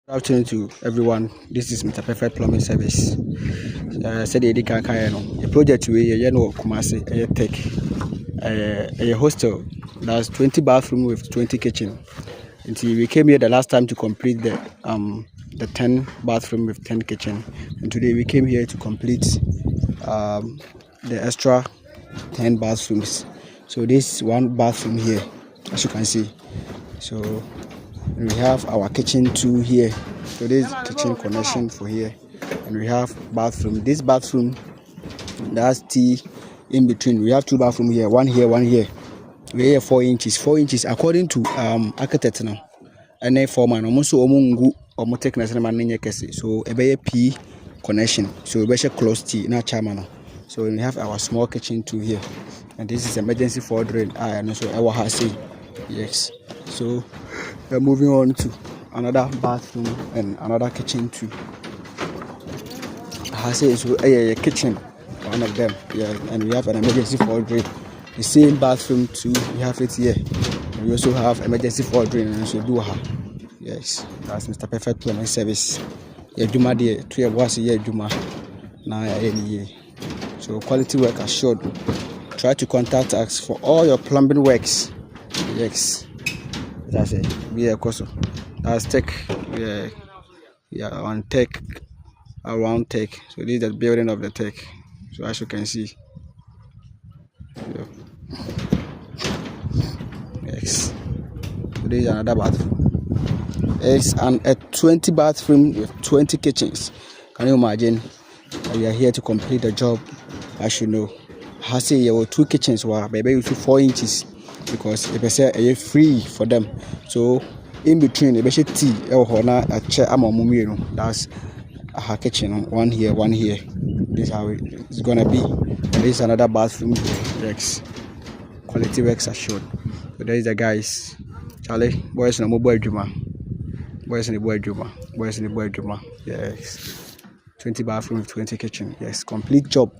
Good afternoon to everyone. This is Mr. Perfect Plumbing Service. Said the a project we know Kumasi Tech, a hostel that's 20 bathroom with 20 kitchen. Until we came here the last time to complete the 10 bathroom with 10 kitchen, and today we came here to complete the extra 10 bathrooms. So this one bathroom here, as you can see. So we have our kitchen too here. So this is kitchen connection for here, and we have bathroom. This bathroom, that's T in between. We have two bathroom here, one here, one here. We have 4 inches. 4 inches according to architect now. And then foreman almost omungu or thickness so a P connection. So we close T na chama. So we have our small kitchen too here, and this is emergency for drain. And also our house. Yes. So we're moving on to another bathroom and another kitchen too. House is a kitchen, one of them. Yeah, and we have an emergency for drain. The same bathroom too. We have it here. And we also have emergency for drain and also do her. Yes, that's Mr. Perfect Plumbing Service. Yeah, Juma dear, 2 years a year, Juma. Now, any year. So quality work assured. Try to contact us for all your plumbing works. Yes, that's it. We are also. That's tech. Yeah, on tech, around tech. So this is the building of the tech. So as you can see. Yeah. Yes. So this is another bathroom. It's a 20 bathroom with 20 kitchens. Can you imagine? We are here to complete the job. As you know, I say there were 2 kitchens were maybe 4 inches because if I say a free for them. So in between, if I say tea, a chair, that's her kitchen. One here, one here. This is how it's gonna be. And this is another bathroom. Yes, quality works assured. So there is the guys. Charlie, boys no mobile Juma. Boys in the boy Juma. Boys in the boy Juma. Yes. 20 bathroom, 20 kitchen. Yes, complete job.